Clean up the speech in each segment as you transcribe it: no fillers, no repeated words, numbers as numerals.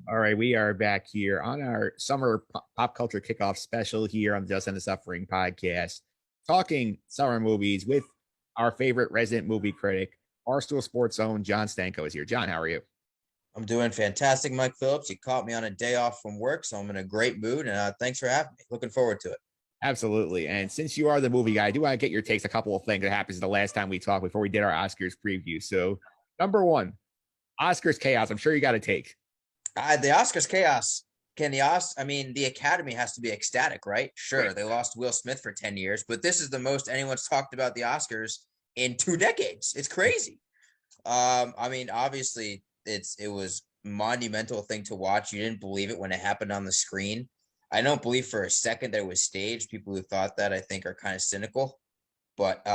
All right, we are back here on our summer pop culture kickoff special here on the Just and the Suffering podcast, talking summer movies with our favorite resident movie critic, Barstool Sports own Jon Stanko is here. John, how are you? I'm doing fantastic, Mike Phillips. You caught me on a day off from work, so I'm in a great mood, and thanks for having me. Looking forward to it. Absolutely. And since you are the movie guy, I do want to get your takes a couple of things that happens the last time we talked before we did our Oscars preview. So, number one, Oscars chaos. I'm sure you got a take. The Oscars chaos. The Academy has to be ecstatic, right? Sure, Right. they lost Will Smith for 10 years, but this is the most anyone's talked about the Oscars in 2 decades. It's crazy. Obviously, it was monumental thing to watch. You didn't believe it when it happened on the screen. I don't believe for a second that it was staged. People who thought that, I think, are kind of cynical. But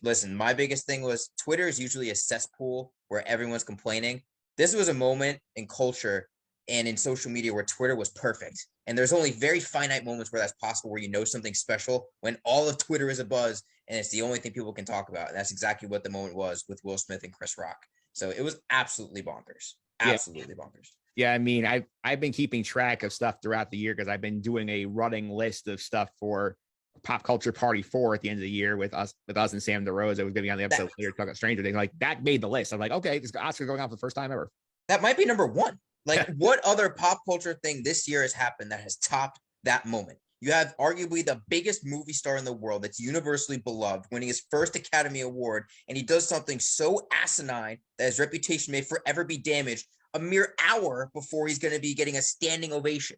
listen, my biggest thing was Twitter is usually a cesspool where everyone's complaining. This was a moment in culture and in social media where Twitter was perfect. And there's only very finite moments where that's possible, where you know something special, when all of Twitter is a buzz and it's the only thing people can talk about. And that's exactly what the moment was with Will Smith and Chris Rock. So it was absolutely bonkers. Yeah. Absolutely bonkers. Yeah, I mean, I've been keeping track of stuff throughout the year because I've been doing a running list of stuff for Pop Culture Party 4 at the end of the year with us and Sam DeRose. I was going to be on the episode later talking about Stranger Things. Like, that made the list. I'm like, okay, this Oscar going on for the first time ever. That might be number one. Like, what other pop culture thing this year has happened that has topped that moment? You have arguably the biggest movie star in the world that's universally beloved, winning his first Academy Award, and he does something so asinine that his reputation may forever be damaged a mere hour before he's going to be getting a standing ovation.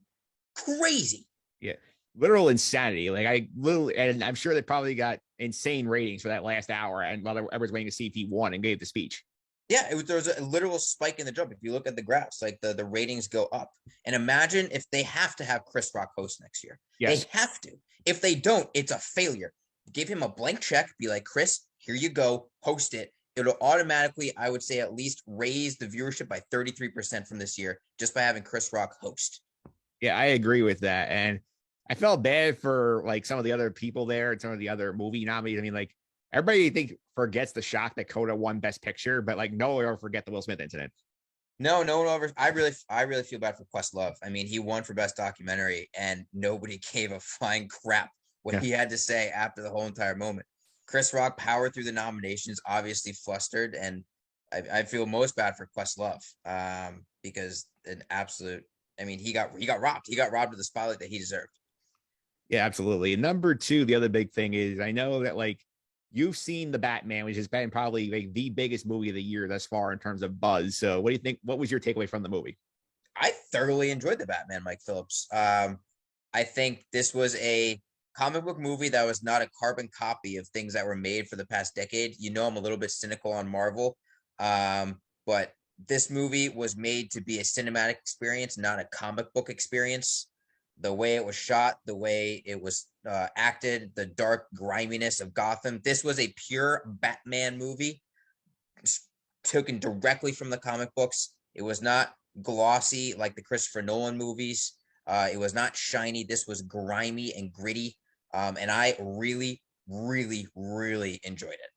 Crazy. Yeah, literal insanity. And I'm sure they probably got insane ratings for that last hour, and while everyone's waiting to see if he won and gave the speech. Yeah, there was a literal spike in the jump. If you look at the graphs, like the ratings go up. And imagine if they have to have Chris Rock host next year. Yes. They have to. If they don't, it's a failure. Give him a blank check. Be like, Chris, here you go. Host it. It'll automatically, I would say, at least raise the viewership by 33% from this year just by having Chris Rock host. Yeah, I agree with that. And I felt bad for like some of the other people there and some of the other movie nominees. I mean, like, everybody forgets the shock that Coda won Best Picture, but like no one ever forget the Will Smith incident. No one ever. I really feel bad for Questlove. I mean, he won for Best Documentary, and nobody gave a flying crap what he had to say after the whole entire moment. Chris Rock powered through the nominations, obviously flustered, and I feel most bad for Questlove because an absolute. I mean, he got robbed. He got robbed of the spotlight that he deserved. Yeah, absolutely. And number two, the other big thing is I know that like you've seen The Batman, which has been probably like the biggest movie of the year thus far in terms of buzz. So what do you think? What was your takeaway from the movie? I thoroughly enjoyed The Batman, Mike Phillips. I think this was a comic book movie that was not a carbon copy of things that were made for the past decade. You know, I'm a little bit cynical on Marvel, but this movie was made to be a cinematic experience, not a comic book experience. The way it was shot, the way it was acted, the dark griminess of Gotham. This was a pure Batman movie taken directly from the comic books. It was not glossy like the Christopher Nolan movies. It was not shiny. This was grimy and gritty. And I really, really, really enjoyed it.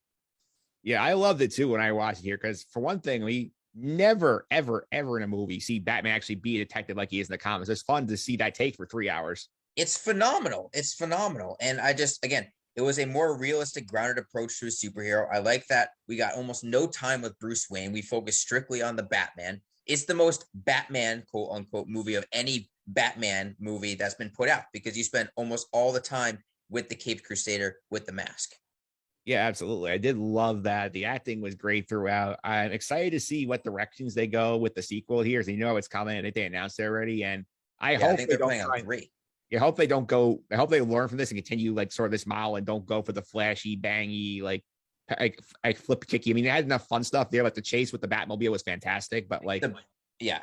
Yeah, I loved it too when I watched it here because for one thing, we never, ever, ever in a movie see Batman actually be a detective like he is in the comics. It's fun to see that take for 3 hours. It's phenomenal. It's phenomenal. And again, it was a more realistic, grounded approach to a superhero. I like that we got almost no time with Bruce Wayne. We focused strictly on the Batman. It's the most Batman, quote unquote, movie of any Batman movie that's been put out because you spend almost all the time with the Caped Crusader with the mask. Yeah, absolutely. I did love that. The acting was great throughout. I'm excited to see what directions they go with the sequel here. So you know it's coming. I think they announced it already. And I hope they're playing on 3. I hope they don't go. I hope they learn from this and continue like sort of this model and don't go for the flashy, bangy, like flip kicky. I mean, they had enough fun stuff there. Like the chase with the Batmobile was fantastic, but like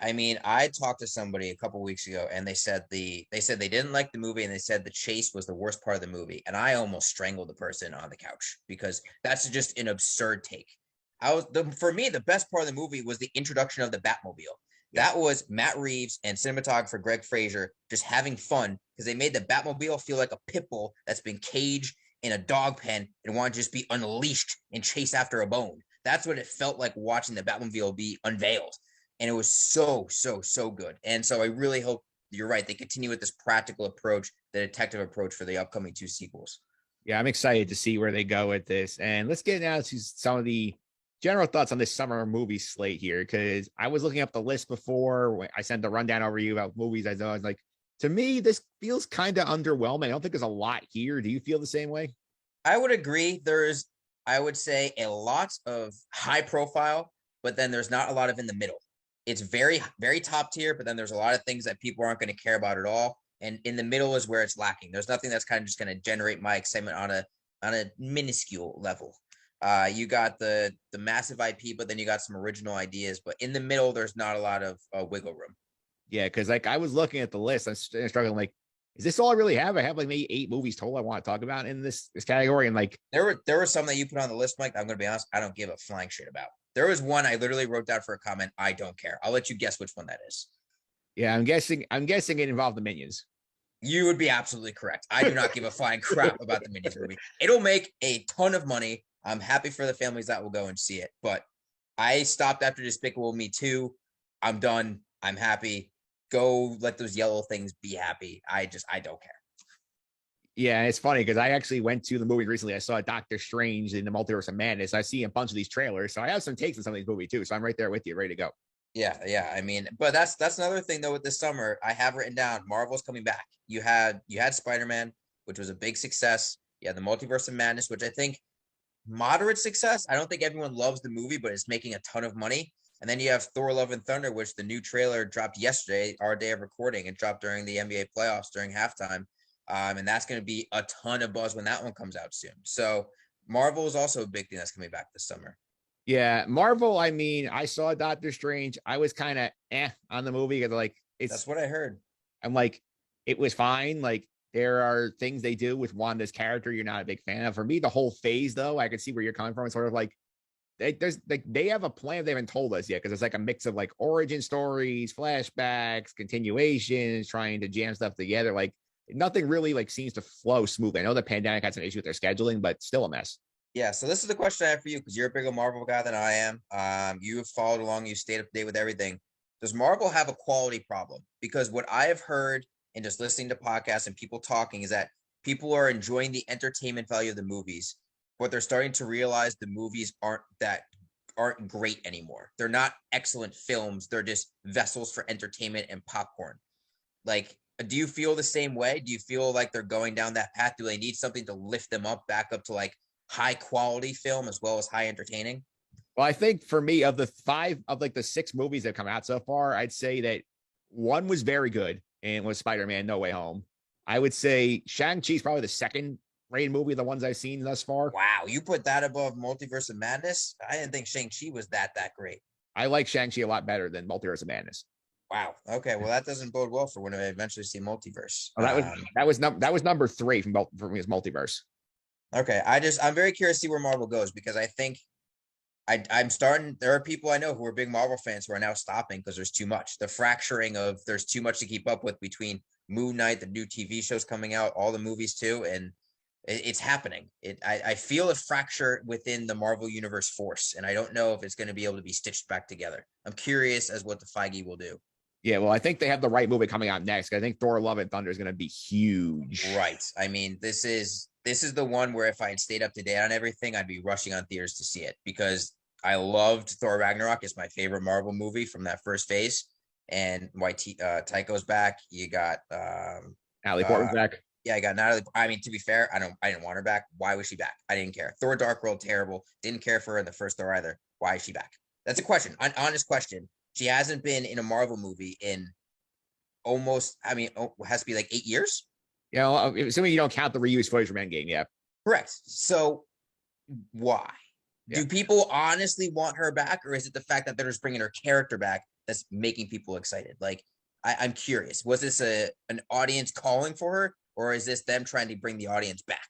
I mean, I talked to somebody a couple weeks ago and they said they didn't like the movie and they said the chase was the worst part of the movie. And I almost strangled the person on the couch because that's just an absurd take. For me, the best part of the movie was the introduction of the Batmobile. That was Matt Reeves and cinematographer Greg Fraser just having fun because they made the Batmobile feel like a pit bull that's been caged in a dog pen and want to just be unleashed and chase after a bone. That's what it felt like watching the Batmobile be unveiled. and it was so good. And so I really hope you're right. They continue with this practical approach, the detective approach for the upcoming 2 sequels. Yeah, I'm excited to see where they go with this. And let's get now to some of the general thoughts on this summer movie slate here, because I was looking up the list before I sent the rundown over you about movies. I was like, to me, this feels kind of underwhelming. I don't think there's a lot here. Do you feel the same way? I would agree. There's, I would say, a lot of high profile, but then there's not a lot of in the middle. It's very top tier, but then there's a lot of things that people aren't going to care about at all. And in the middle is where it's lacking. There's nothing that's kind of just going to generate my excitement on a minuscule level. You got the massive IP, but then you got some original ideas. But in the middle, there's not a lot of wiggle room. Yeah, because like I was looking at the list, I'm struggling. Like, is this all I really have? I have like maybe 8 movies total I want to talk about in this category, and like there were some that you put on the list, Mike. I'm going to be honest, I don't give a flying shit about. There was one I literally wrote down for a comment. I don't care. I'll let you guess which one that is. Yeah, I'm guessing it involved the Minions. You would be absolutely correct. I do not give a flying crap about the Minions movie. It'll make a ton of money. I'm happy for the families that will go and see it. But I stopped after Despicable Me 2. I'm done. I'm happy. Go let those yellow things be happy. I don't care. Yeah, and it's funny because I actually went to the movie recently. I saw Doctor Strange in the Multiverse of Madness. I see a bunch of these trailers, so I have some takes on some of these movies too. So I'm right there with you, ready to go. Yeah. I mean, but that's another thing though with this summer. I have written down Marvel's coming back. You had Spider-Man, which was a big success. You had the Multiverse of Madness, which I think moderate success. I don't think everyone loves the movie, but it's making a ton of money. And then you have Thor: Love and Thunder, which the new trailer dropped yesterday, our day of recording. It dropped during the NBA playoffs during halftime. And that's going to be a ton of buzz when that one comes out soon. So Marvel is also a big thing that's coming back this summer. Yeah, Marvel. I mean, I saw Doctor Strange. I was kind of on the movie because like that's what I heard. I'm like, it was fine. Like there are things they do with Wanda's character you're not a big fan of. For me, the whole phase though, I could see where you're coming from. It's sort of like they have a plan they haven't told us yet because it's like a mix of like origin stories, flashbacks, continuations, trying to jam stuff together. Like nothing really like seems to flow smoothly. I know the pandemic had some issue with their scheduling, but still a mess. Yeah, so this is the question I have for you because you're a bigger Marvel guy than I am. You have followed along, you stayed up to date with everything. Does Marvel have a quality problem? Because what I have heard and just listening to podcasts and people talking is that people are enjoying the entertainment value of the movies, but they're starting to realize the movies aren't great anymore. They're not excellent films. They're just vessels for entertainment and popcorn. Like, do you feel the same way? Do you feel like they're going down that path? Do they need something to lift them up back up to like high quality film as well as high entertaining? Well, I think for me, of the 6 movies that come out so far, I'd say that one was very good and was Spider-Man No Way Home. I would say Shang-Chi is probably the second rated movie of the ones I've seen thus far. Wow, you put that above Multiverse of Madness? I didn't think Shang-Chi was that great. I like Shang-Chi a lot better than Multiverse of Madness. Wow. Okay, well that doesn't bode well for when I eventually see Multiverse. That was number 3 for me as Multiverse. Okay, I'm very curious to see where Marvel goes because I think I'm starting. There are people I know who are big Marvel fans who are now stopping because there's too much. The fracturing of there's too much to keep up with between Moon Knight, the new TV shows coming out, all the movies too, and it's happening. I feel a fracture within the Marvel Universe force, and I don't know if it's going to be able to be stitched back together. I'm curious as what the Feige will do. Yeah, well, I think they have the right movie coming out next. I think Thor: Love and Thunder is going to be huge. Right. I mean, this is the one where if I had stayed up to date on everything, I'd be rushing on theaters to see it because I loved Thor Ragnarok. It's my favorite Marvel movie from that first phase. And Taiko's back. You got Natalie Portman's back. Yeah, I got Natalie. I mean, to be fair, I didn't want her back. Why was she back? I didn't care. Thor: Dark World, terrible. Didn't care for her in the first Thor either. Why is she back? That's a question. An honest question. She hasn't been in a Marvel movie in almost, it has to be like 8 years. Yeah, well, assuming you don't count the reused footage from Endgame, yeah. Correct. So why? Yeah. Do people honestly want her back, or is it the fact that they're just bringing her character back that's making people excited? Like, I'm curious. Was this an audience calling for her, or is this them trying to bring the audience back?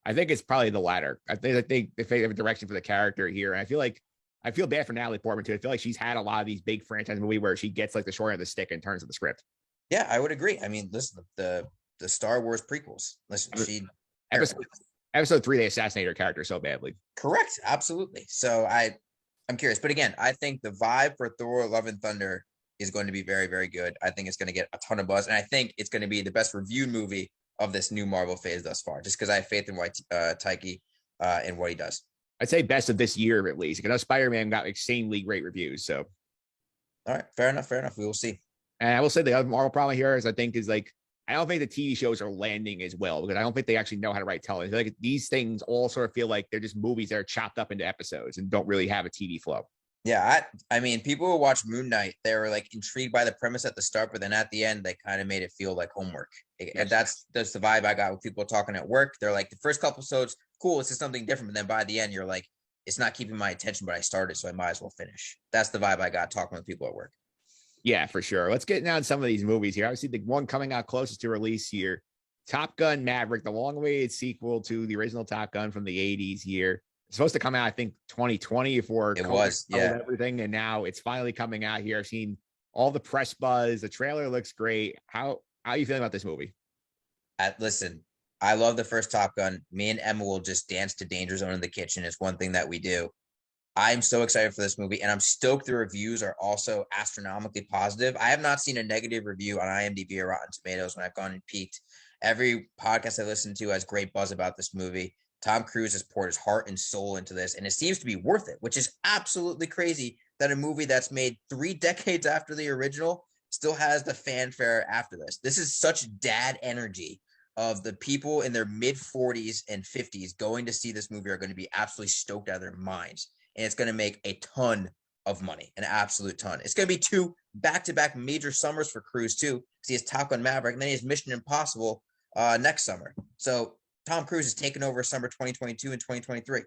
I think it's probably the latter. I think they have a direction for the character here, and I feel bad for Natalie Portman too. I feel like she's had a lot of these big franchise movies where she gets like the short end of the stick in terms of the script. Yeah, I would agree. I mean, listen, the Star Wars prequels. Listen, episode 3, they assassinate her character so badly. Correct, absolutely. So I'm curious. But again, I think the vibe for Thor: Love and Thunder is going to be very, very good. I think it's going to get a ton of buzz, and I think it's going to be the best reviewed movie of this new Marvel phase thus far, just because I have faith in Taiki and what he does. I'd say best of this year at least. Because Spider-Man got extremely great reviews. So, all right, fair enough. Fair enough. We will see. and I will say the other Marvel problem here is I think is like I don't think the TV shows are landing as well because I don't think they actually know how to write television. Like these things all sort of feel like they're just movies that are chopped up into episodes and don't really have a TV flow. Yeah, I mean, people who watch Moon Knight, they were like intrigued by the premise at the start, but then at the end, they kind of made it feel like homework. And that's the vibe I got with people talking at work. They're like, the first couple episodes, cool, this is something different. But then by the end, you're like, it's not keeping my attention, but I started, so I might as well finish. That's the vibe I got talking with people at work. Yeah, for sure. Let's get down some of these movies here. Obviously, the one coming out closest to release here, Top Gun Maverick, the long-awaited sequel to the original Top Gun from the 80s here. It's supposed to come out, I think, 2020 before it was, yeah, everything, and now it's finally coming out here. I've seen all the press buzz. The trailer looks great. How are you feeling about this movie? Listen, I love the first Top Gun. Me and Emma will just dance to Danger Zone in the kitchen. It's one thing that we do. I'm so excited for this movie, and I'm stoked the reviews are also astronomically positive. I have not seen a negative review on IMDb or Rotten Tomatoes when I've gone and peeked. Every podcast I listen to has great buzz about this movie. Tom Cruise has poured his heart and soul into this, and it seems to be worth it, which is absolutely crazy that a movie that's made 3 decades after the original still has the fanfare after this. This is such dad energy of the people in their mid 40s and 50s going to see this movie are going to be absolutely stoked out of their minds. And it's going to make a ton of money, an absolute ton. It's going to be 2 back-to-back major summers for Cruise, too, because he has Top Gun Maverick, and then he has Mission Impossible next summer. So Tom Cruise is taking over summer 2022 and 2023.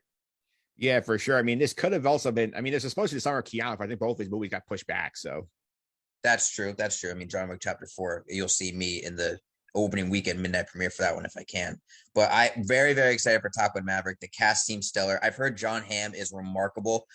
Yeah, for sure. I mean, this could have also been, I mean, this was supposed to be the summer of Keanu, but I think both his movies got pushed back. So that's true. That's true. I mean, John Wick Chapter 4, you'll see me in the opening weekend midnight premiere for that one if I can. But I'm very, very excited for Top Gun Maverick. The cast seems stellar. I've heard John Hamm is remarkable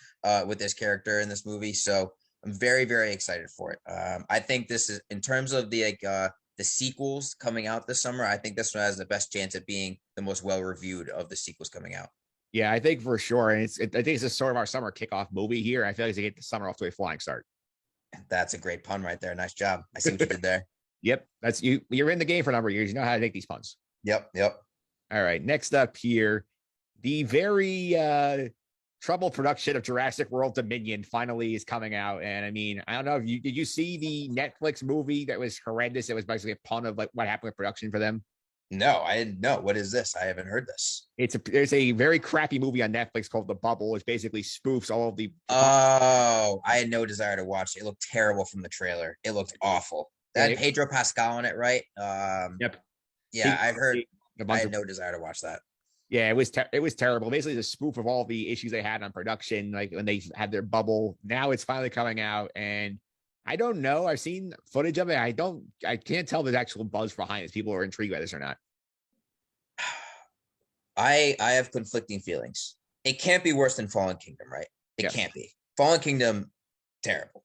with this character in this movie. So I'm very, very excited for it. I think this is, in terms of the sequels coming out this summer, I think this one has the best chance at being the most well-reviewed of the sequels coming out. Yeah, I think for sure. And I think it's just sort of our summer kickoff movie here. I feel like they get the summer off to a flying start. That's a great pun right there. Nice job. I see what you did there. Yep. That's you. You're in the game for a number of years. You know how to take these puns. Yep. All right. Next up here, the very troubled production of Jurassic World Dominion finally is coming out. And I mean, I don't know if did you see the Netflix movie that was horrendous? It was basically a pun of like what happened with production for them. No, I didn't know. What is this? I haven't heard this. There's a very crappy movie on Netflix called The Bubble. It basically spoofs all of the. Oh, I had no desire to watch it. It looked terrible from the trailer. It looked awful. That had Pedro Pascal in it, right? Yep. Yeah, I heard. I had no desire to watch that. Yeah, it was terrible. Basically, the spoof of all the issues they had on production, like when they had their bubble. Now it's finally coming out, and I don't know. I've seen footage of it. I can't tell the actual buzz behind it. People are intrigued by this or not. I have conflicting feelings. It can't be worse than Fallen Kingdom, right? It can't be. Fallen Kingdom, terrible.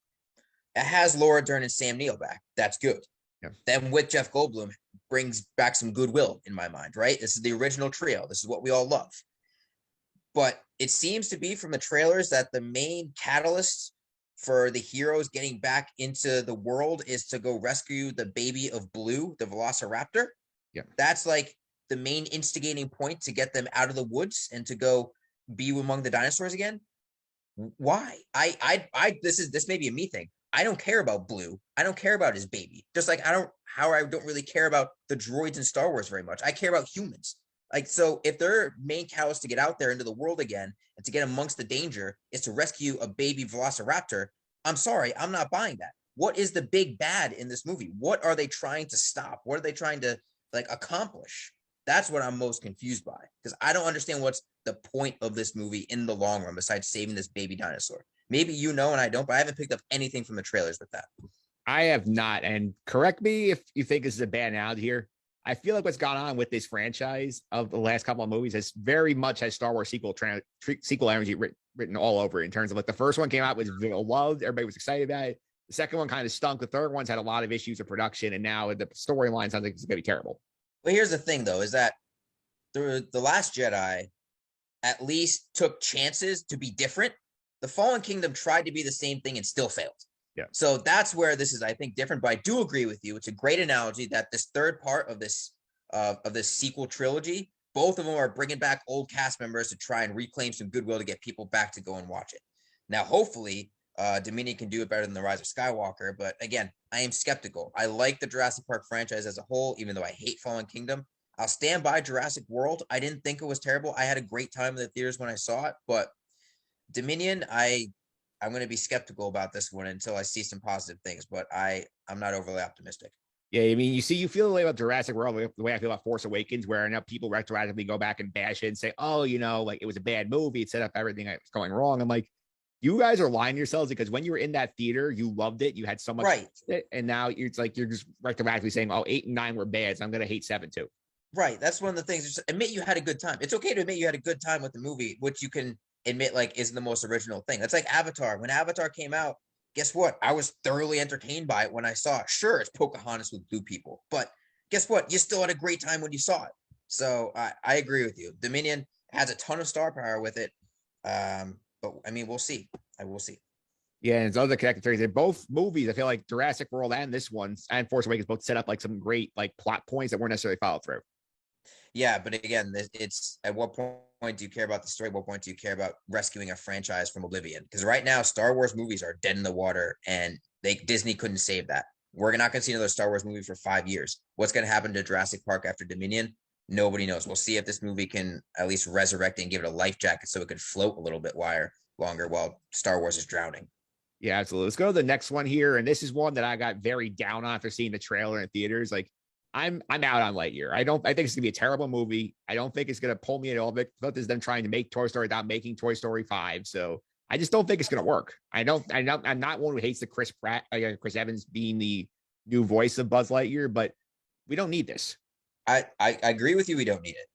It has Laura Dern and Sam Neill back. That's good. Yeah. Then with Jeff Goldblum brings back some goodwill in my mind, right? This is the original trio. This is what we all love. But it seems to be from the trailers that the main catalyst for the heroes getting back into the world is to go rescue the baby of Blue, the Velociraptor. Yeah. That's like the main instigating point to get them out of the woods and to go be among the dinosaurs again. Why? This may be a me thing. I don't care about Blue. I don't care about his baby. Just like I don't really care about the droids in Star Wars very much. I care about humans. Like, so if their main catalyst to get out there into the world again and to get amongst the danger is to rescue a baby Velociraptor, I'm sorry, I'm not buying that. What is the big bad in this movie? What are they trying to stop? What are they trying to accomplish? That's what I'm most confused by, because I don't understand what's the point of this movie in the long run besides saving this baby dinosaur. Maybe you know and I don't, but I haven't picked up anything from the trailers with that. I have not. And correct me if you think this is a bad analogy here. I feel like what's gone on with this franchise of the last couple of movies has very much has Star Wars sequel energy written all over it, in terms of like the first one came out was loved. Everybody was excited about it. The second one kind of stunk. The third one's had a lot of issues of production. And now the storyline sounds like it's going to be terrible. Well, here's the thing, though, is that the Last Jedi at least took chances to be different. The Fallen Kingdom tried to be the same thing and still failed. Yeah. So that's where this is, I think, different. But I do agree with you. It's a great analogy that this third part of this sequel trilogy, both of them are bringing back old cast members to try and reclaim some goodwill to get people back to go and watch it. Now, hopefully, Dominion can do it better than The Rise of Skywalker. But again, I am skeptical. I like the Jurassic Park franchise as a whole, even though I hate Fallen Kingdom. I'll stand by Jurassic World. I didn't think it was terrible. I had a great time in the theaters when I saw it. But Dominion, I'm going to be skeptical about this one until I see some positive things. But I'm not overly optimistic. Yeah, I mean, you feel the way about Jurassic World, the way I feel about Force Awakens, where now people retroactively go back and bash it and say, oh, like it was a bad movie. It set up everything that's going wrong. I'm like, you guys are lying to yourselves, because when you were in that theater, you loved it. You had so much right. And now it's like you're just retroactively saying, oh, 8 and 9 were bad, so I'm going to hate 7 too. Right. That's one of the things. Just admit you had a good time. It's okay to admit you had a good time with the movie, which you can admit like isn't the most original thing. That's like Avatar. When Avatar came out, guess what? I was thoroughly entertained by it when I saw it. Sure, it's Pocahontas with blue people, but guess what? You still had a great time when you saw it. So I agree with you. Dominion has a ton of star power with it. But I mean, we'll see. I will see. Yeah, and it's other connected theories. In both movies, I feel like Jurassic World and this one and Force Awakens both set up like some great like plot points that weren't necessarily followed through. Yeah, but again, it's at what point do you care about the story? What point do you care about rescuing a franchise from oblivion? Because right now, Star Wars movies are dead in the water, and Disney couldn't save that. We're not going to see another Star Wars movie for 5 years. What's going to happen to Jurassic Park after Dominion? Nobody knows. We'll see if this movie can at least resurrect and give it a life jacket so it could float a little bit longer while Star Wars is drowning. Yeah, absolutely. Let's go to the next one here, and this is one that I got very down on after seeing the trailer in theaters. Like, I'm out on Lightyear. I think it's gonna be a terrible movie. I don't think it's gonna pull me at all. But this is them trying to make Toy Story without making Toy Story 5. So I just don't think it's gonna work. I'm not one who hates the Chris Evans being the new voice of Buzz Lightyear, but we don't need this. I agree with you. We don't need it.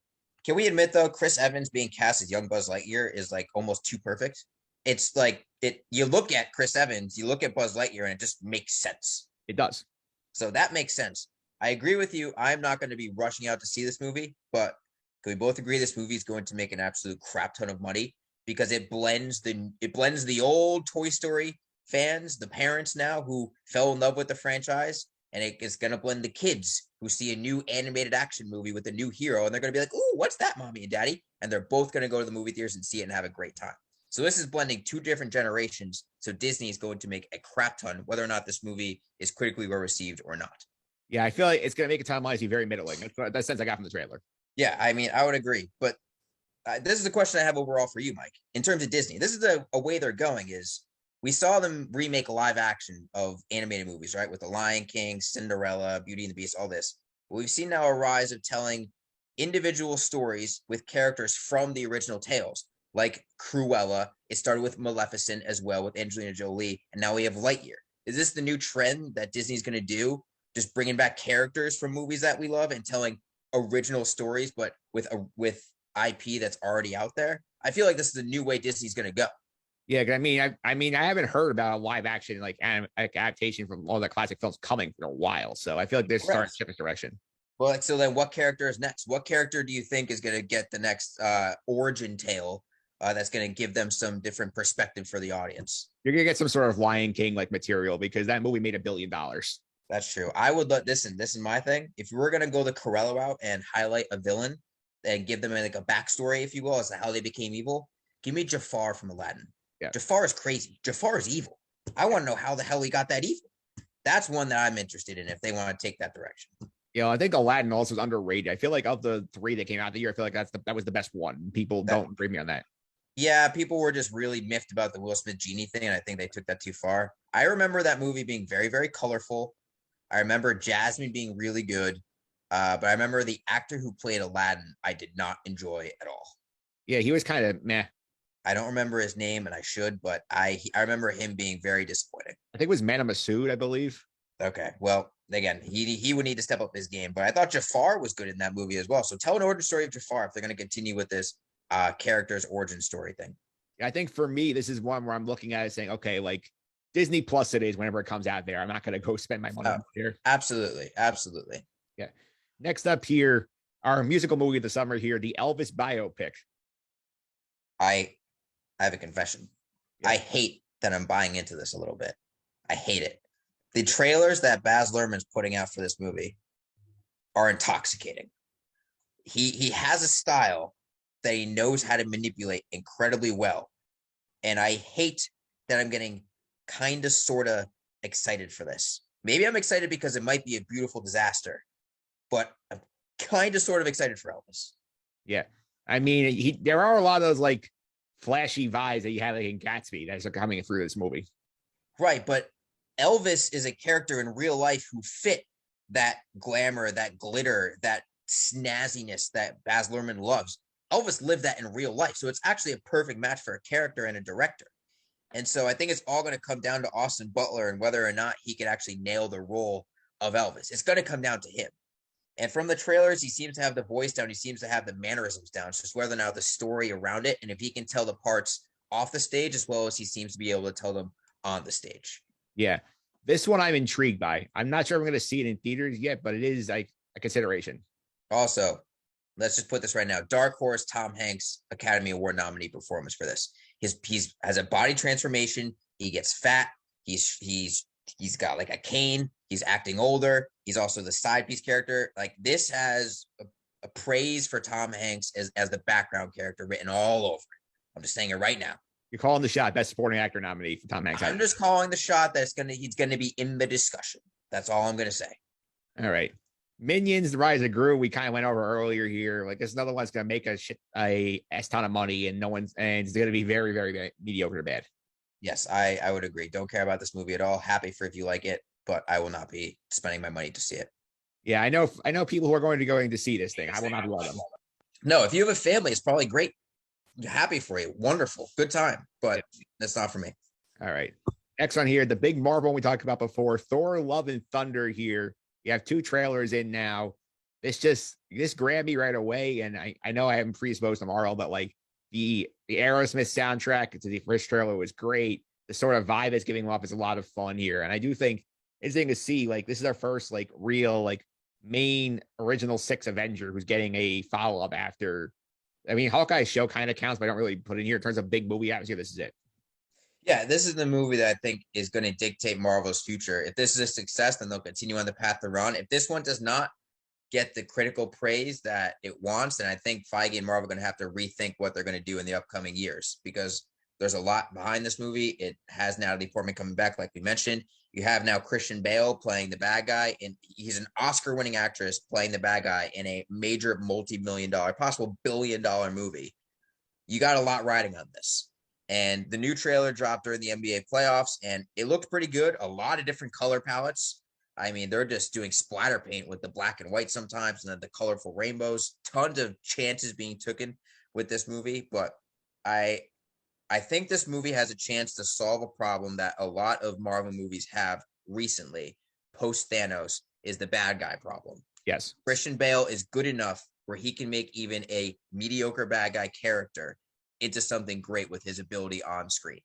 Can we admit though, Chris Evans being cast as young Buzz Lightyear is like almost too perfect. It's like you look at Chris Evans, you look at Buzz Lightyear, and it just makes sense. It does. So that makes sense. I agree with you. I'm not going to be rushing out to see this movie, but can we both agree this movie is going to make an absolute crap ton of money because it blends the old Toy Story fans, the parents now who fell in love with the franchise, and it's going to blend the kids who see a new animated action movie with a new hero, and they're going to be like, "Ooh, what's that, mommy and daddy?" And they're both going to go to the movie theaters and see it and have a great time. So this is blending two different generations. So Disney is going to make a crap ton, whether or not this movie is critically well received or not. Yeah, I feel like it's going to make a ton of money very middling. That's the sense I got from the trailer. Yeah, I mean, I would agree. But this is the question I have overall for you, Mike. In terms of Disney, this is a way they're going is we saw them remake live action of animated movies, right? With The Lion King, Cinderella, Beauty and the Beast, all this. But we've seen now a rise of telling individual stories with characters from the original tales, like Cruella. It started with Maleficent as well with Angelina Jolie, and now we have Lightyear. Is this the new trend that Disney's going to do? Just bringing back characters from movies that we love and telling original stories, but with IP that's already out there. I feel like this is the new way Disney's going to go. Yeah, I mean, I haven't heard about a live action like adaptation from all the classic films coming for a while, so I feel like they're starting to shift this direction. Well, so then, what character is next? What character do you think is going to get the next origin tale that's going to give them some different perspective for the audience? You're going to get some sort of Lion King like material because that movie made $1 billion. That's true. I would this is my thing. If we're gonna go the Cruella route and highlight a villain and give them like a backstory, if you will, as to how they became evil, give me Jafar from Aladdin. Yeah. Jafar is crazy. Jafar is evil. I want to know how the hell he got that evil. That's one that I'm interested in if they want to take that direction. Yeah, I think Aladdin also is underrated. I feel like of the 3 that came out the year, I feel like that was the best one. People don't agree me on that. Yeah, people were just really miffed about the Will Smith genie thing, and I think they took that too far. I remember that movie being very, very colorful. I remember Jasmine being really good, but I remember the actor who played Aladdin, I did not enjoy at all. Yeah, he was kind of meh. I don't remember his name, and I should, but I remember him being very disappointing. I think it was Mana Masood, I believe. Okay, well, again, he would need to step up his game, but I thought Jafar was good in that movie as well. So tell an origin story of Jafar if they're going to continue with this character's origin story thing. I think for me, this is one where I'm looking at it saying, okay, like Disney Plus it is whenever it comes out there. I'm not going to go spend my money here. Absolutely. Absolutely. Yeah. Next up here, our musical movie of the summer here, the Elvis biopic. I have a confession. Yeah. I hate that I'm buying into this a little bit. I hate it. The trailers that Baz Luhrmann's putting out for this movie are intoxicating. He has a style that he knows how to manipulate incredibly well. And I hate that I'm getting kind of sort of excited for this. Maybe I'm excited because it might be a beautiful disaster, but I'm kind of sort of excited for Elvis. Yeah. I mean, there are a lot of those like flashy vibes that you have like in Gatsby that are coming through this movie. Right, but Elvis is a character in real life who fit that glamour, that glitter, that snazziness that Baz Luhrmann loves. Elvis lived that in real life. So it's actually a perfect match for a character and a director. And so I think it's all going to come down to Austin Butler and whether or not he can actually nail the role of Elvis. It's going to come down to him. And from the trailers, he seems to have the voice down. He seems to have the mannerisms down. It's just whether or not the story around it, and if he can tell the parts off the stage as well as he seems to be able to tell them on the stage. Yeah. This one I'm intrigued by. I'm not sure I'm going to see it in theaters yet, but it is like a consideration. Also, let's just put this right now. Dark Horse Tom Hanks Academy Award nominee performance for this. He's has a body transformation. He gets fat. He's got like a cane. He's acting older. He's also the side piece character. Like this has a praise for Tom Hanks as the background character written all over it. I'm just saying it right now. You're calling the shot. Best supporting actor nominee for Tom Hanks. I'm just calling the shot that he's gonna be in the discussion. That's all I'm gonna say. All right. Minions: The Rise of Gru. We kind of went over earlier here. Like this, another one's gonna make a S ton of money, and it's gonna be very, very, very mediocre to bad. Yes, I would agree. Don't care about this movie at all. Happy for if you like it, but I will not be spending my money to see it. Yeah, I know people who are going to see this thing. I will not be one of them. No, if you have a family, it's probably great. Happy for you. Wonderful. Good time. But that's not for me. All right. Next one here, the big Marvel we talked about before, Thor: Love and Thunder here. You have 2 trailers in now. This grabbed me right away. And I know I haven't predisposed to Marvel, but like the Aerosmith soundtrack to the first trailer was great. The sort of vibe it's giving off is a lot of fun here. And I do think it's interesting to see like this is our first like real like main original 6 Avenger who's getting a follow-up after. I mean, Hawkeye's show kind of counts, but I don't really put it in here in terms of big movie atmosphere. This is it. Yeah, this is the movie that I think is going to dictate Marvel's future. If this is a success, then they'll continue on the path they're on. If this one does not get the critical praise that it wants, then I think Feige and Marvel are going to have to rethink what they're going to do in the upcoming years because there's a lot behind this movie. It has Natalie Portman coming back, like we mentioned. You have now Christian Bale playing the bad guy, and he's an Oscar-winning actress playing the bad guy in a major multi-million-dollar, possible billion-dollar movie. You got a lot riding on this. And the new trailer dropped during the NBA playoffs, and it looked pretty good. A lot of different color palettes. I mean, they're just doing splatter paint with the black and white sometimes, and then the colorful rainbows. Tons of chances being taken with this movie, but I think this movie has a chance to solve a problem that a lot of Marvel movies have recently. Post Thanos is the bad guy problem. Yes. Christian Bale is good enough where he can make even a mediocre bad guy character into something great with his ability on screen.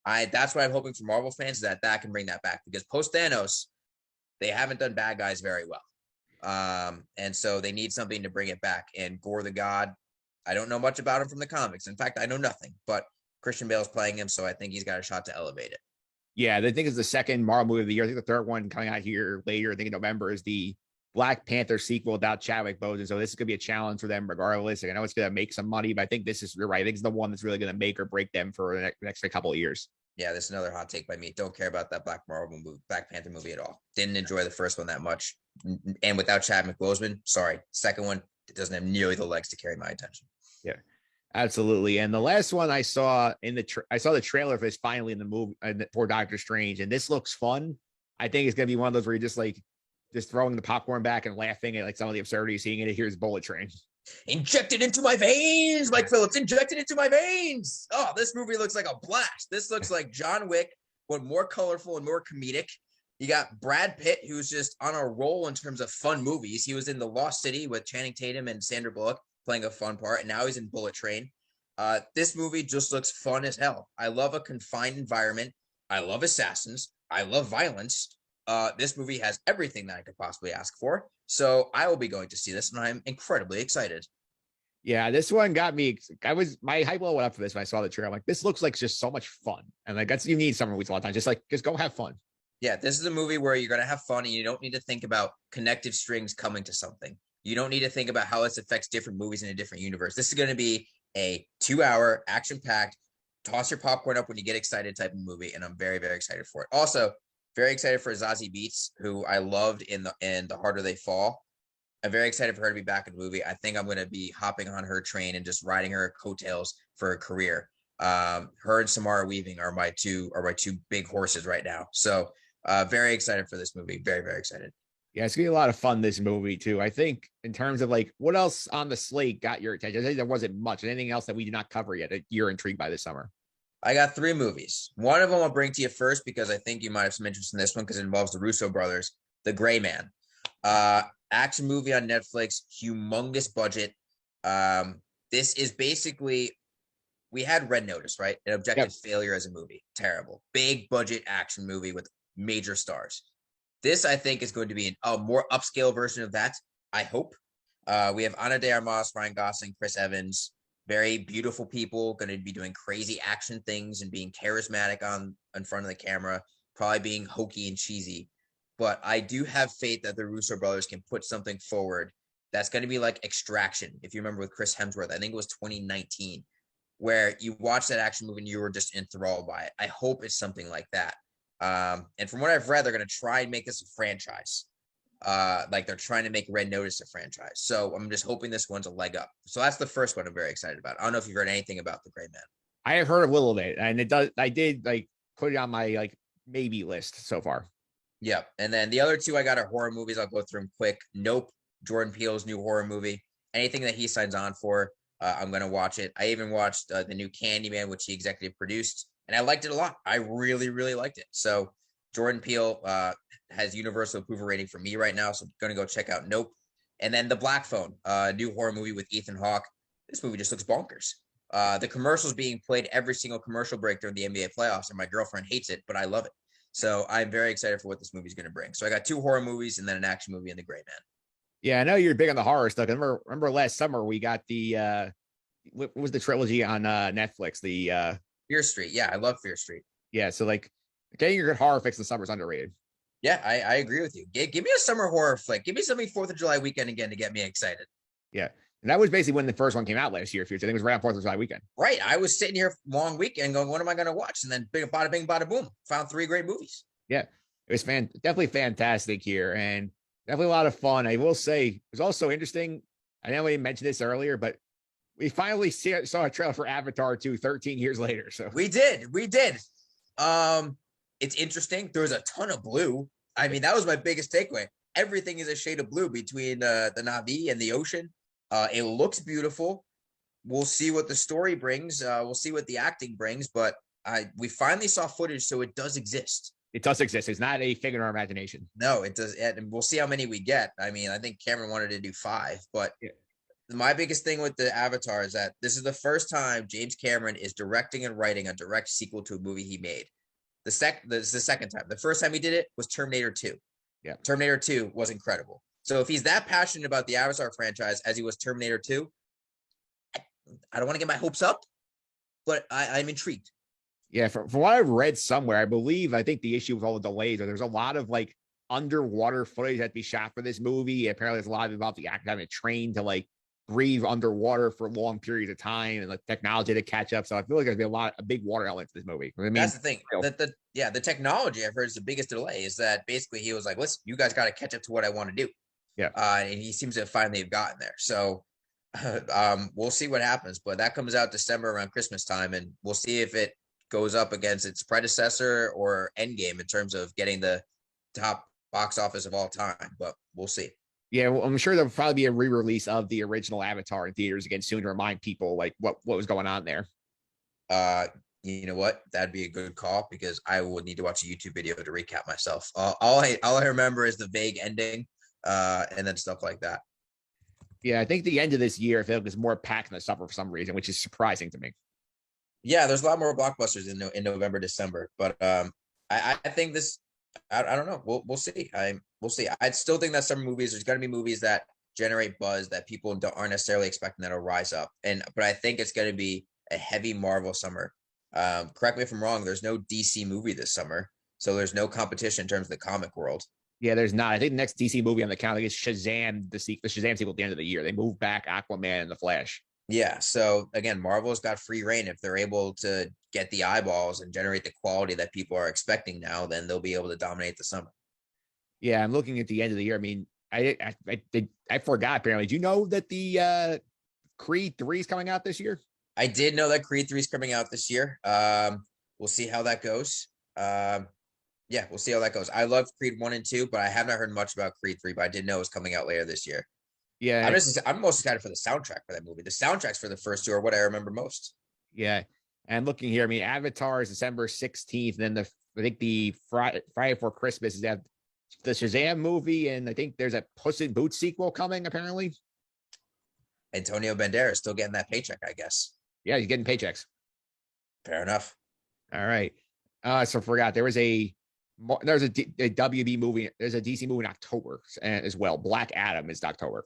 That's what I'm hoping for Marvel fans, that can bring that back because post Thanos, they haven't done bad guys very well. And so they need something to bring it back. And Gore the God, I don't know much about him from the comics. In fact, I know nothing, but Christian Bale's playing him, so I think he's got a shot to elevate it. Yeah, I think it's the second Marvel movie of the year. I think the third one coming out here later, I think in November, is the Black Panther sequel without Chadwick Boseman. So this is going to be a challenge for them regardless. Like, I know it's going to make some money, but I think you're right. I think it's the one that's really going to make or break them for the next couple of years. Yeah, this is another hot take by me. Don't care about that Black Panther movie at all. Didn't enjoy the first one that much. And without Chadwick Boseman, sorry. Second one, it doesn't have nearly the legs to carry my attention. Yeah. Absolutely. And the last one I saw I saw the trailer for this finally in the movie for Doctor Strange, and this looks fun. I think it's going to be one of those where you're just throwing the popcorn back and laughing at like some of the absurdity, seeing it. Here's Bullet Train. Injected into my veins, Mike Phillips, injected into my veins. Oh, this movie looks like a blast. This looks like John Wick, but more colorful and more comedic. You got Brad Pitt, who's just on a roll in terms of fun movies. He was in The Lost City with Channing Tatum and Sandra Bullock playing a fun part, and now he's in Bullet Train. This movie just looks fun as hell. I love a confined environment. I love assassins. I love violence. This movie has everything that I could possibly ask for. So I will be going to see this, and I'm incredibly excited. Yeah, this one got me. My hype level went up for this when I saw the trailer. I'm like, this looks like just so much fun. And like that's you need summer movies a lot of times. Just go have fun. Yeah, this is a movie where you're gonna have fun and you don't need to think about connective strings coming to something. You don't need to think about how this affects different movies in a different universe. This is gonna be a 2 hour action-packed, toss your popcorn up when you get excited type of movie, and I'm very, very excited for it. Also, very excited for Zazie Beetz, who I loved in The Harder They Fall. I'm very excited for her to be back in the movie. I think I'm going to be hopping on her train and just riding her coattails for her career. Her and Samara Weaving are my two big horses right now. So very excited for this movie. Very, very excited. Yeah, it's gonna be a lot of fun, this movie too. I think in terms of like what else on the slate got your attention. I think there wasn't much. Anything else that we did not cover yet that you're intrigued by this summer? I got 3 movies. One of them I'll bring to you first because I think you might have some interest in this one because it involves the Russo brothers. The Gray Man. Action movie on Netflix, humongous budget. This is basically, we had Red Notice, right? An objective failure as a movie. Terrible. Big budget action movie with major stars. This, I think, is going to be a more upscale version of that, I hope. We have Ana de Armas, Ryan Gosling, Chris Evans. Very beautiful people, going to be doing crazy action things and being charismatic in front of the camera, probably being hokey and cheesy. But I do have faith that the Russo brothers can put something forward that's going to be like Extraction. If you remember with Chris Hemsworth, I think it was 2019, where you watch that action movie and you were just enthralled by it. I hope it's something like that. And from what I've read, they're going to try and make this a franchise. Like they're trying to make Red Notice a franchise. So I'm just hoping this one's a leg up. So that's the first one I'm very excited about. I don't know if you've heard anything about The Gray Man. I have heard a little bit, and I did like put it on my like maybe list so far. Yeah. And then the other 2 I got are horror movies. I'll go through them quick. Nope. Jordan Peele's new horror movie. Anything that he signs on for, I'm going to watch it. I even watched the new Candyman, which he executive produced, and I liked it a lot. I really, really liked it. So Jordan Peele has universal approval rating for me right now. So I'm going to go check out Nope. And then The Black Phone, new horror movie with Ethan Hawke. This movie just looks bonkers. The commercials being played every single commercial break during the NBA playoffs, and my girlfriend hates it, but I love it. So I'm very excited for what this movie is going to bring. So I got 2 horror movies and then an action movie in The Gray Man. Yeah, I know you're big on the horror stuff. Remember last summer we got the what was the trilogy on Netflix? The Fear Street. Yeah, I love Fear Street. Yeah, so like getting your good horror fix in the summer is underrated. Yeah, I agree with you. Give me a summer horror flick. Give me something 4th of July weekend again to get me excited. Yeah. And that was basically when the first one came out last year. I think it was right on 4th of July weekend. Right. I was sitting here long weekend going, what am I going to watch? And then bada bing, bada boom. Found 3 great movies. Yeah. It was definitely fantastic here and definitely a lot of fun. I will say it was also interesting. I know we mentioned this earlier, but we finally saw a trailer for Avatar 2 13 years later. So we did. It's interesting. There was a ton of blue. I mean, that was my biggest takeaway. Everything is a shade of blue between the Na'vi and the ocean. It looks beautiful. We'll see what the story brings. We'll see what the acting brings, but we finally saw footage, so it does exist. It does exist. It's not a figment of our imagination. No, it does. And we'll see how many we get. I mean, I think Cameron wanted to do 5, but my biggest thing with the Avatar is that this is the first time James Cameron is directing and writing a direct sequel to a movie he made. This is the second time. The first time he did it was Terminator 2. Yeah. Terminator 2 was incredible. So if he's that passionate about the Avatar franchise as he was Terminator 2, I don't want to get my hopes up, but I'm intrigued. Yeah, from what I've read somewhere, I think the issue with all the delays, there's a lot of like underwater footage that had to be shot for this movie. Apparently, there's a lot about the actor having to train to like breathe underwater for long periods of time and like technology to catch up. So I feel like there's gonna be a big water element to this movie. I mean, that's the thing. The technology I've heard is the biggest delay. Is that basically he was like, "Listen, you guys got to catch up to what I want to do." Yeah, and he seems to finally have gotten there. So we'll see what happens. But that comes out December around Christmas time, and we'll see if it goes up against its predecessor or Endgame in terms of getting the top box office of all time. But we'll see. Yeah, well, I'm sure there'll probably be a re-release of the original Avatar in theaters again soon to remind people like what was going on there. You know what? That'd be a good call because I would need to watch a YouTube video to recap myself. All I remember is the vague ending, and then stuff like that. Yeah, I think the end of this year, I feel like it's more packed than the summer for some reason, which is surprising to me. Yeah, there's a lot more blockbusters in November, December, but I think this. I don't know. We'll see. We'll see. I still think that summer movies. There's going to be movies that generate buzz that people aren't necessarily expecting that'll rise up. But I think it's going to be a heavy Marvel summer. Correct me if I'm wrong. There's no DC movie this summer, so there's no competition in terms of the comic world. Yeah, there's not. I think the next DC movie on the calendar is Shazam, the Shazam sequel at the end of the year. They moved back Aquaman and the Flash. Yeah. So again, Marvel's got free reign. If they're able to get the eyeballs and generate the quality that people are expecting now, then they'll be able to dominate the summer. Yeah, I'm looking at the end of the year. I mean, I forgot apparently. Do you know that the Creed 3 is coming out this year? I did know that Creed 3 is coming out this year. We'll see how that goes. Yeah, we'll see how that goes. I love Creed 1 and 2, but I have not heard much about Creed 3, but I did know it was coming out later this year. Yeah. I'm most excited for the soundtrack for that movie. The soundtracks for the first two are what I remember most. Yeah. And looking here, I mean, Avatar is December 16th. And then I think the Friday before Christmas is that the Shazam movie. And I think there's a Puss in Boots sequel coming, apparently. Antonio Banderas still getting that paycheck, I guess. Yeah, he's getting paychecks. Fair enough. All right. So I forgot there's a WB movie. There's a DC movie in October as well. Black Adam is October.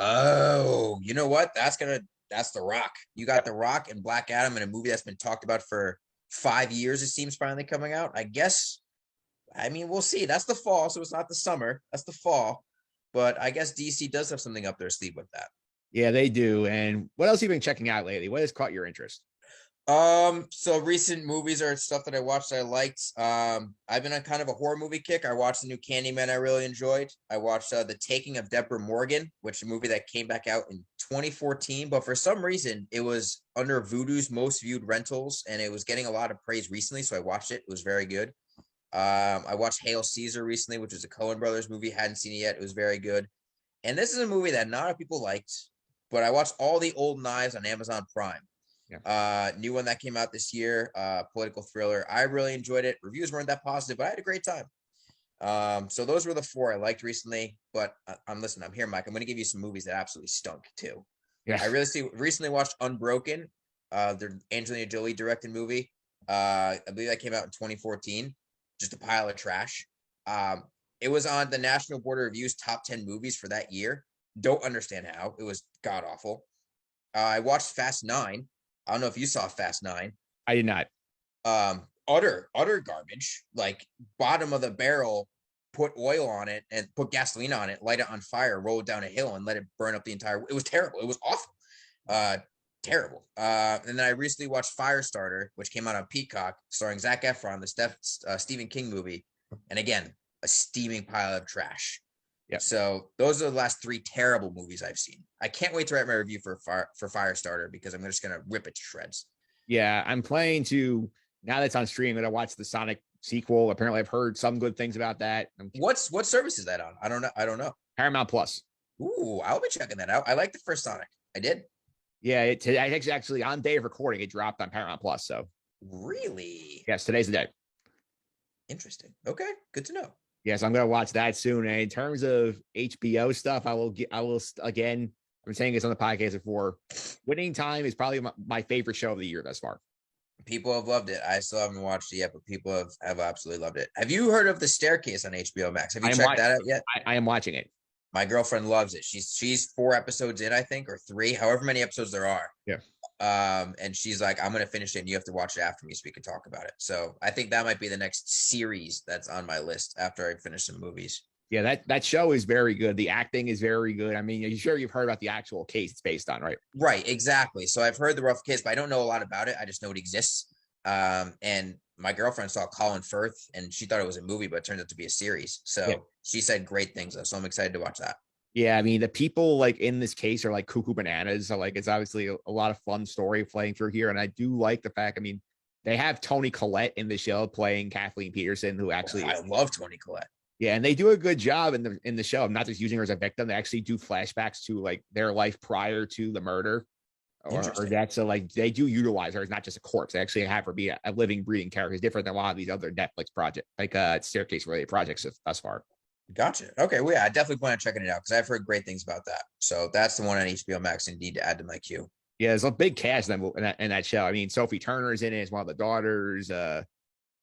Oh, you know what? That's The Rock. You got The Rock and Black Adam in a movie that's been talked about for 5 years. It seems finally coming out. I guess. I mean, we'll see. That's the fall, so it's not the summer. That's the fall. But I guess DC does have something up their sleeve with that. Yeah, they do. And what else have you been checking out lately? What has caught your interest? So recent movies are stuff that I watched that I liked. I've been on kind of a horror movie kick. I watched the new Candyman I really enjoyed. I watched The Taking of Deborah Morgan, which is a movie that came back out in 2014, but for some reason it was under Vudu's most viewed rentals and it was getting a lot of praise recently, so I watched it. It was very good. I watched Hail Caesar recently, which is a Coen Brothers movie. Hadn't seen it yet. It was very good. And this is a movie that not a lot of people liked, but I watched All the Old Knives on Amazon Prime. Yeah. New one that came out this year, political thriller. I really enjoyed it. Reviews weren't that positive, but I had a great time. So those were the four I liked recently. But I'm here, Mike. I'm going to give you some movies that absolutely stunk too. Yeah, I recently watched Unbroken, the Angelina Jolie directed movie. I believe that came out in 2014. Just a pile of trash. It was on the National Board of Review's top 10 movies for that year. Don't understand how. It was god awful. I watched Fast 9. I don't know if you saw Fast 9. I did not. Utter garbage. Like bottom of the barrel, put oil on it and put gasoline on it, light it on fire, roll it down a hill and let it burn up the entire. It was terrible. It was awful. Terrible. And then I recently watched Firestarter, which came out on Peacock, starring Zac Efron, the Stephen King movie. And again, a steaming pile of trash. Yeah. So those are the last three terrible movies I've seen. I can't wait to write my review for Firestarter because I'm just gonna rip it to shreds. Yeah, I'm planning to now that it's on stream. I'm gonna watch the Sonic sequel. Apparently, I've heard some good things about that. What service is that on? I don't know. Paramount Plus. Ooh, I'll be checking that out. I like the first Sonic. I did. Yeah, it actually on day of recording, it dropped on Paramount Plus. So really, yes, today's the day. Interesting. Okay, good to know. Yes, I'm going to watch that soon. And in terms of HBO stuff, I will again, I'm saying this on the podcast before. Winning Time is probably my favorite show of the year thus far. People have loved it. I still haven't watched it yet, but people have absolutely loved it. Have you heard of The Staircase on HBO Max? Have you checked that out yet? I am watching it. My girlfriend loves it. She's 4 episodes in, I think, or 3, however many episodes there are. Yeah. And she's like, I'm going to finish it and you have to watch it after me so we can talk about it. So I think that might be the next series that's on my list after I finish some movies. Yeah, that show is very good. The acting is very good. I mean, you've heard about the actual case it's based on, right? Right, exactly. So I've heard the rough case, but I don't know a lot about it. I just know it exists. And my girlfriend saw Colin Firth and she thought it was a movie, but it turned out to be a series. So She said great things, though. So I'm excited to watch that. Yeah, I mean, the people like in this case are like cuckoo bananas. So like, it's obviously a lot of fun story playing through here. And I do like the fact, I mean, they have Toni Collette in the show playing Kathleen Peterson, who actually I love Toni Collette. Yeah, and they do a good job in the show of not just using her as a victim. They actually do flashbacks to like their life prior to the murder. Or that. So like they do utilize her as not just a corpse. They actually have her be a living, breathing character. It's different than a lot of these other Netflix projects, like Staircase related projects thus far. Gotcha. Okay, well, yeah, I definitely plan on checking it out because I've heard great things about that. So that's the one on HBO Max I need to add to my queue. Yeah, there's a big cast in that show. I mean, Sophie Turner's in it as one of the daughters.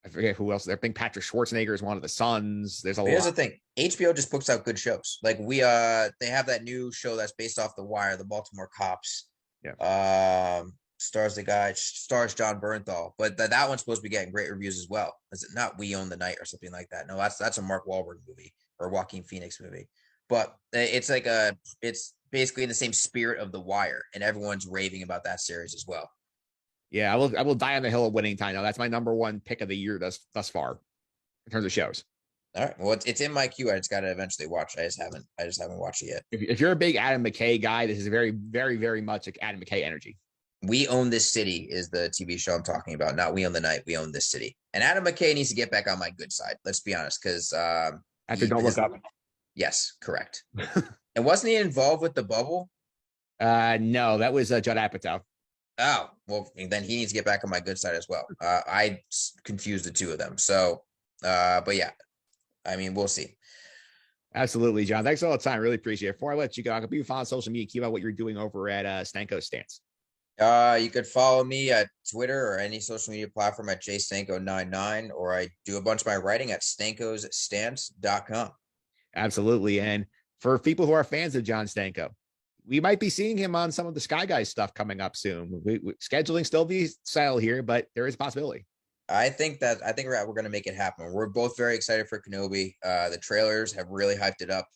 I forget who else. I think Patrick Schwarzenegger is one of the sons. There's a lot. Here's the thing: HBO just puts out good shows. Like they have that new show that's based off The Wire, the Baltimore Cops. Yeah. Stars John Bernthal, but that one's supposed to be getting great reviews as well. Is it not We Own the Night or something like that? No, that's a Mark Wahlberg movie or Joaquin Phoenix movie. But it's basically in the same spirit of The Wire, and everyone's raving about that series as well. Yeah, I will die on the hill of Winning Time. Now that's my number one pick of the year thus far in terms of shows. All right, well, it's in my queue. I just got to eventually watch. I just haven't watched it yet. If you're a big Adam McKay guy, this is very, very, very much like Adam McKay energy. We Own This City is the TV show I'm talking about. Not We Own the Night. We Own This City. And Adam McKay needs to get back on my good side. Let's be honest, because after Don't Look Up. Yes, correct. And wasn't he involved with the bubble? No, that was Judd Apatow. Oh, well, then he needs to get back on my good side as well. I confused the two of them. So, but yeah, I mean, we'll see. Absolutely, John. Thanks all the time. Really appreciate it. Before I let you go, I can be following social media. Keep out what you're doing over at Stanko Stance. You could follow me at Twitter or any social media platform at jstanko99, or I do a bunch of my writing at stankosstance.com. Absolutely. And for people who are fans of Jon Stanko, we might be seeing him on some of the Sky Guys stuff coming up soon. Scheduling still be settled here, but there is a possibility. I think we're going to make it happen. We're both very excited for Kenobi. The trailers have really hyped it up.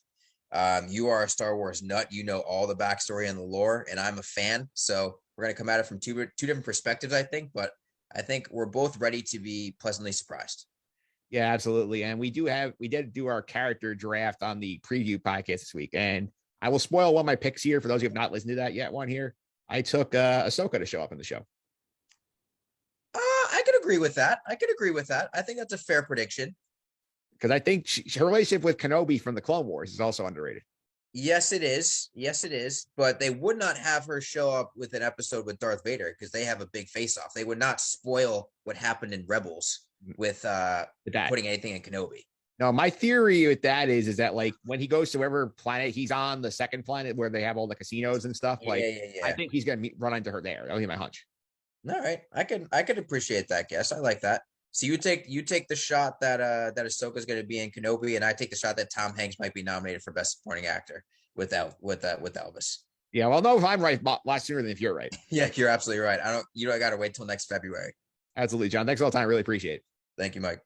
You are a Star Wars nut. You know all the backstory and the lore, and I'm a fan. So we're going to come at it from two different perspectives, I think. But I think we're both ready to be pleasantly surprised. Yeah, absolutely. And we did do our character draft on the preview podcast this week. And I will spoil one of my picks here for those who have not listened to that yet. One here, I took Ahsoka to show up in the show. I could agree with that. I think that's a fair prediction. Because I think her relationship with Kenobi from the Clone Wars is also underrated. Yes, it is. But they would not have her show up with an episode with Darth Vader because they have a big face-off. They would not spoil what happened in Rebels with putting anything in Kenobi. No, my theory with that is that like when he goes to whatever planet he's on, the second planet where they have all the casinos and stuff, I think he's gonna run into her there. That'll be my hunch. All right, I could appreciate that guess. I like that. So you take the shot that Ahsoka's going to be in Kenobi, and I take the shot that Tom Hanks might be nominated for Best Supporting Actor with Elvis. Yeah, well, no, if I'm right, a lot sooner than if you're right. Yeah, you're absolutely right. I got to wait till next February. Absolutely, John. Thanks all the time. Really appreciate it. Thank you, Mike.